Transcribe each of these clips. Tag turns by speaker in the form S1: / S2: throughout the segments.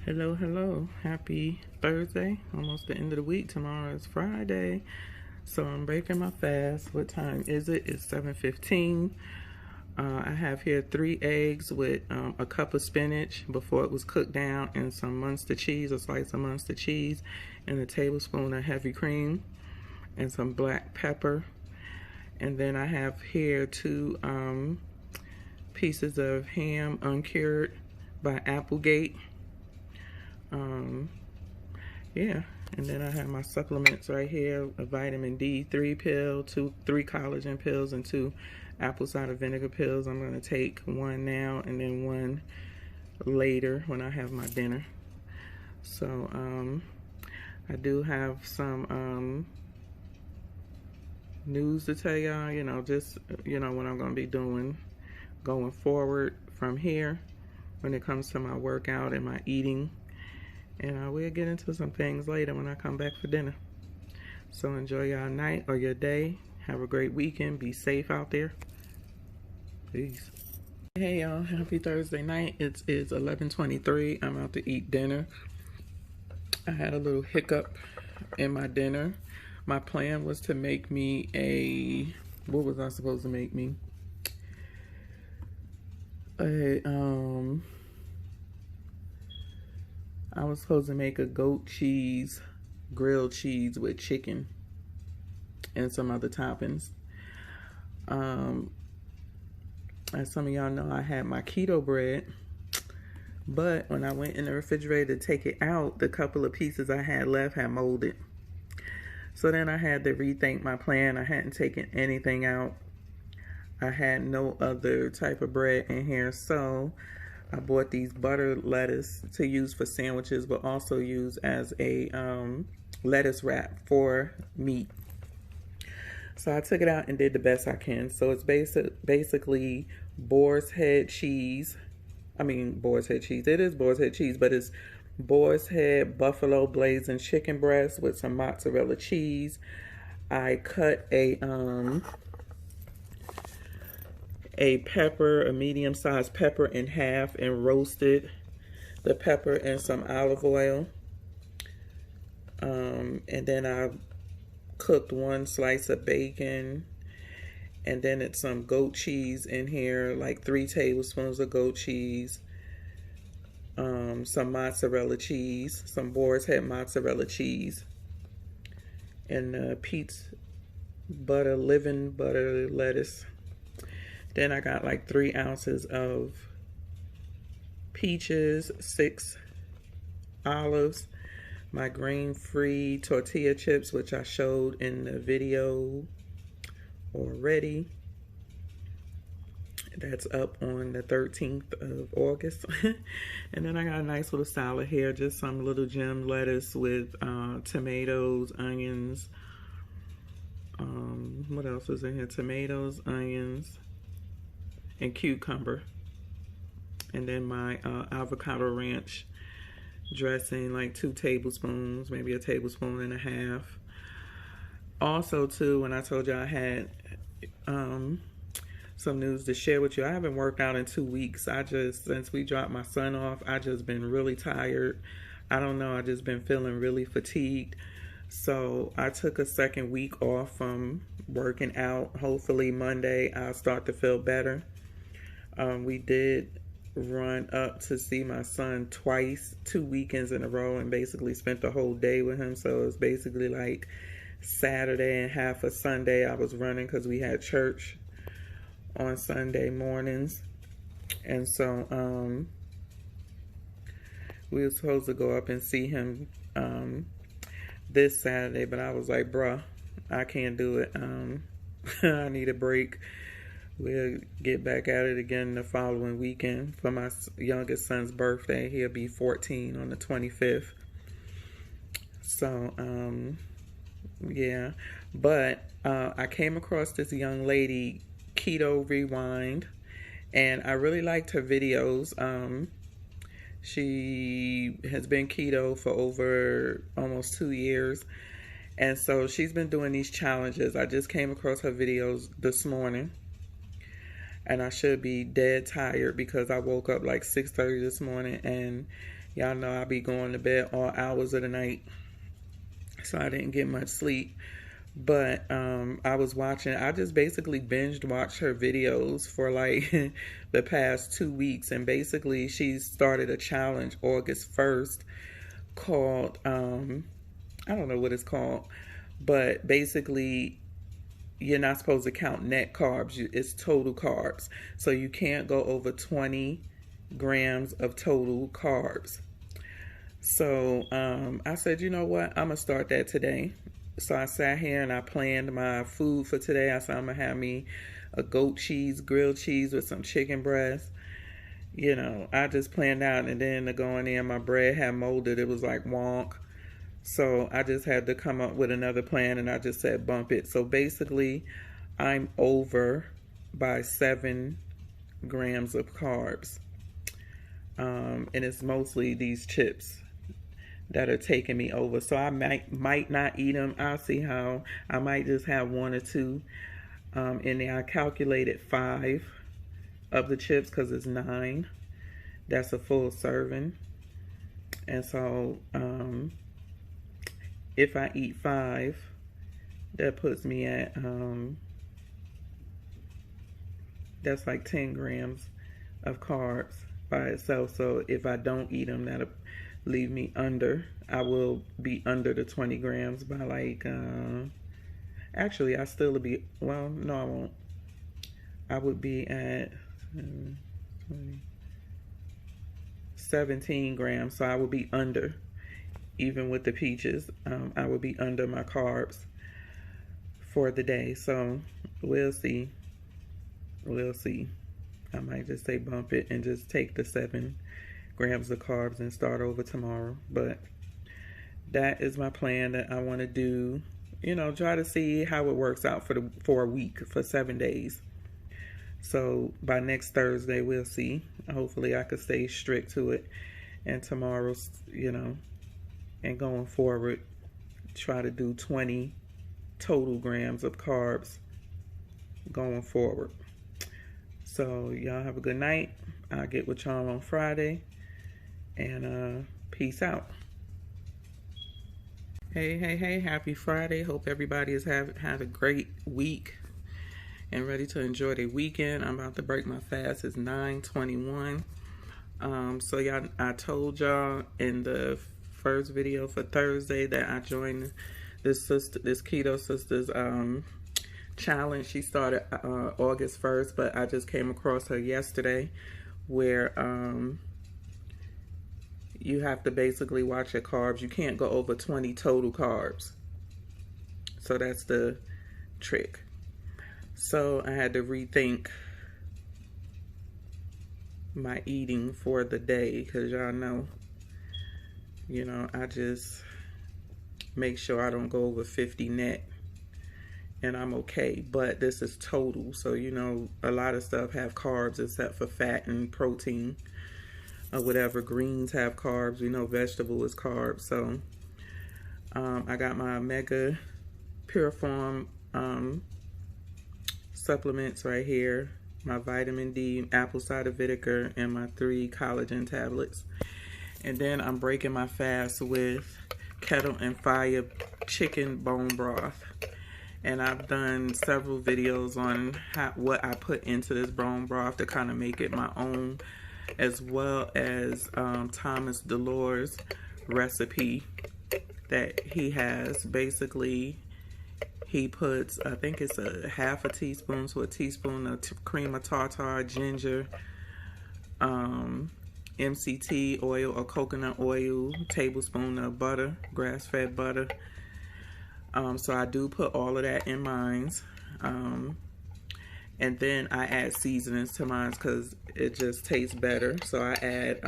S1: Hello, hello. Happy Thursday. Almost the end of the week. Tomorrow is Friday. So I'm breaking my fast. What time is it? It's 7:15. I have here 3 eggs with a cup of spinach before it was cooked down, and some Munster cheese, a slice of Munster cheese, and a tablespoon of heavy cream, and some black pepper. And then I have here 2 pieces of ham uncured by Applegate. Yeah, and then I have my supplements right here: a vitamin D3 pill, 3 collagen pills, and 2 apple cider vinegar pills. I'm going to take 1 now and then 1 later when I have my dinner. So I do have some news to tell y'all, just what I'm going to be doing going forward from here when it comes to my workout and my eating. And we'll get into some things later when I come back for dinner. So enjoy your night or your day. Have a great weekend. Be safe out there. Peace. Hey y'all, happy Thursday night. It is 11:23. I'm out to eat dinner. I had a little hiccup in my dinner. My plan was to make me what was I supposed to make me? I was supposed to make a goat cheese, grilled cheese with chicken and some other toppings. As some of y'all know, I had my keto bread, but when I went in the refrigerator to take it out, the couple of pieces I had left had molded. So then I had to rethink my plan. I hadn't taken anything out. I had no other type of bread in here, so I bought these butter lettuce to use for sandwiches, but also use as a lettuce wrap for meat. So I took it out and did the best I can. So it's basically boar's head cheese. Boar's head cheese. It is boar's head cheese, but it's boar's head buffalo blazing chicken breast with some mozzarella cheese. I cut a pepper, a medium-sized pepper, in half and roasted the pepper in some olive oil. And then I cooked 1 slice of bacon, and then it's some goat cheese in here, like 3 tablespoons of goat cheese, some mozzarella cheese, some boar's head mozzarella cheese, and pete's butter, living butter lettuce. Then I got like 3 ounces of peaches, 6 olives, my grain-free tortilla chips, which I showed in the video already. That's up on the 13th of August. And then I got a nice little salad here, just some little gem lettuce with tomatoes, onions. What else is in here? Tomatoes, onions, and cucumber. And then my avocado ranch dressing, like 2 tablespoons, maybe a tablespoon and a half. Also too, when I told you I had some news to share with you, I haven't worked out in 2 weeks. Since we dropped my son off, I just been really tired. I don't know, I just been feeling really fatigued. So I took a second week off from working out. Hopefully Monday I'll start to feel better. We did run up to see my son twice, 2 weekends in a row, and basically spent the whole day with him. So it's basically like Saturday and half of Sunday I was running because we had church on Sunday mornings. And so we were supposed to go up and see him this Saturday, but I was like, bruh, I can't do it. I need a break. We'll get back at it again the following weekend for my youngest son's birthday. He'll be 14 on the 25th. So, yeah. But I came across this young lady, Keto Rewind, and I really liked her videos. She has been keto for over almost 2 years. And so she's been doing these challenges. I just came across her videos this morning. And I should be dead tired because I woke up like 6:30 this morning and Y'all know I be going to bed all hours of the night, so I didn't get much sleep. But I was watching, I just basically binged watched her videos for like the past 2 weeks. And basically she started a challenge August 1st called, I don't know what it's called, but basically you're not supposed to count net carbs. It's total carbs. So you can't go over 20 grams of total carbs. So I said, you know what? I'm going to start that today. So I sat here and I planned my food for today. I said I'm going to have me a goat cheese, grilled cheese with some chicken breast. You know, I just planned out, and then to going in, my bread had molded. It was like wonk. So I just had to come up with another plan, and I just said bump it. So basically, I'm over by 7 grams of carbs. And it's mostly these chips that are taking me over. So I might not eat them. I'll see how. I might just have 1 or 2 in there. I calculated 5 of the chips because it's 9. That's a full serving. And so if I eat 5, that puts me at that's like 10 grams of carbs by itself. So if I don't eat them, that'll leave me under. I will be under the 20 grams by like actually I still would be, well, no, I won't. I would be at 17 grams, so I would be under. Even with the peaches, I would be under my carbs for the day. So we'll see. We'll see. I might just say bump it and just take the 7 grams of carbs and start over tomorrow. But that is my plan that I want to do. You know, try to see how it works out for a week, for 7 days. So by next Thursday, we'll see. Hopefully I could stay strict to it. And tomorrow, you know, and going forward, try to do 20 total grams of carbs going forward. So y'all have a good night. I'll get with y'all on Friday. And peace out. Hey, happy Friday. Hope everybody has had a great week and ready to enjoy their weekend. I'm about to break my fast. It's 9:21. So y'all, I told y'all in the first video for Thursday that I joined this Keto Sisters challenge. She started August 1st, but I just came across her yesterday where you have to basically watch your carbs. You can't go over 20 total carbs. So that's the trick. So I had to rethink my eating for the day, because y'all know, you know, I just make sure I don't go over 50 net and I'm okay. But this is total, so you know, a lot of stuff have carbs except for fat and protein or whatever. Greens have carbs. We know vegetable is carbs. So I got my Omega Pure Form supplements right here, my vitamin D, apple cider vinegar, and my 3 collagen tablets. And then I'm breaking my fast with Kettle and Fire chicken bone broth. And I've done several videos on what I put into this bone broth to kind of make it my own, as well as Thomas Delores' recipe that he has. Basically, he puts, I think it's a half a teaspoon to a teaspoon of cream of tartar, ginger, MCT oil or coconut oil, tablespoon of butter, grass-fed butter. So I do put all of that in mine. And then I add seasonings to mine because it just tastes better. So I add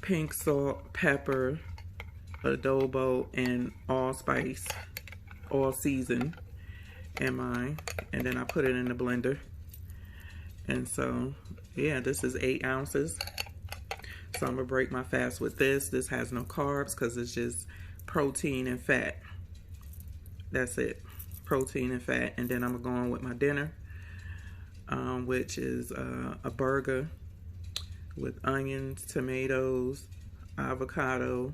S1: pink salt, pepper, adobo, and allspice, all seasoned in mine. And then I put it in the blender. And so, yeah, this is 8 ounces. So I'm going to break my fast with this. This has no carbs because it's just protein and fat. That's it. Protein and fat. And then I'm going to go on with my dinner, which is a burger, with onions, tomatoes, avocado.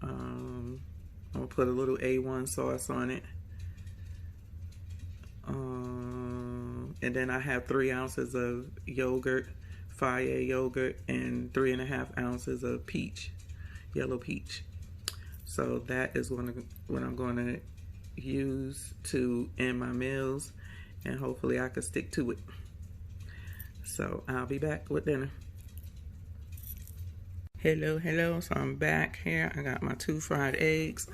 S1: I'm gonna put a little A1 sauce on it. And then I have 3 ounces of yogurt, Fire yogurt, and 3.5 ounces of peach, yellow peach. So that is what I'm going to use to end my meals, and hopefully I can stick to it. So I'll be back with dinner. Hello, so I'm back here. I got my 2 fried eggs.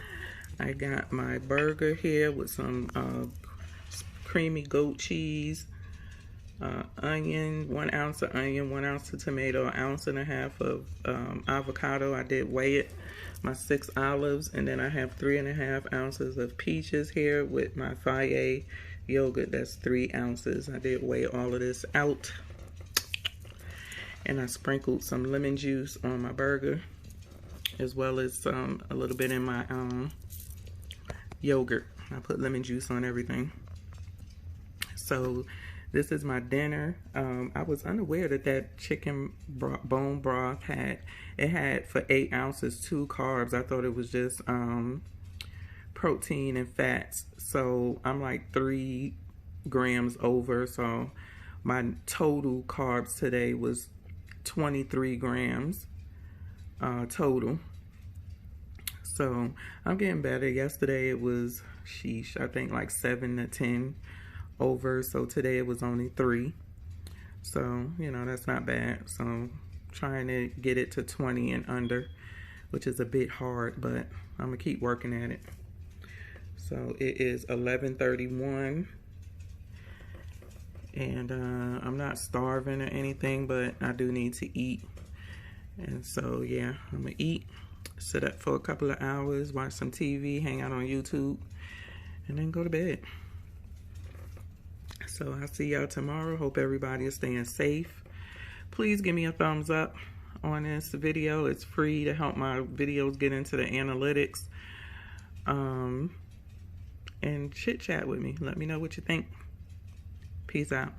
S1: I got my burger here with some creamy goat cheese, onion, 1 ounce of onion, 1 ounce of tomato, 1.5 ounces of avocado. I did weigh it. My 6 olives, and then I have 3.5 ounces of peaches here with my Fire yogurt. That's 3 ounces. I did weigh all of this out. And I sprinkled some lemon juice on my burger, as well as a little bit in my yogurt. I put lemon juice on everything. So this is my dinner. I was unaware that chicken bone broth had for 8 ounces 2 carbs. I thought it was just protein and fats. So I'm like 3 grams over. So my total carbs today was 23 grams total. So I'm getting better. Yesterday it was, I think like 7 to 10 over. So today it was only 3. So, you know, that's not bad. So trying to get it to 20 and under, which is a bit hard, but I'm gonna keep working at it. So it is 11:31. And I'm not starving or anything, but I do need to eat. And so yeah, I'm gonna eat, sit up for a couple of hours, watch some TV, hang out on YouTube, and then go to bed. So I'll see y'all tomorrow. Hope everybody is staying safe. Please give me a thumbs up on this video. It's free to help my videos get into the analytics. And chit chat with me. Let me know what you think. Peace out.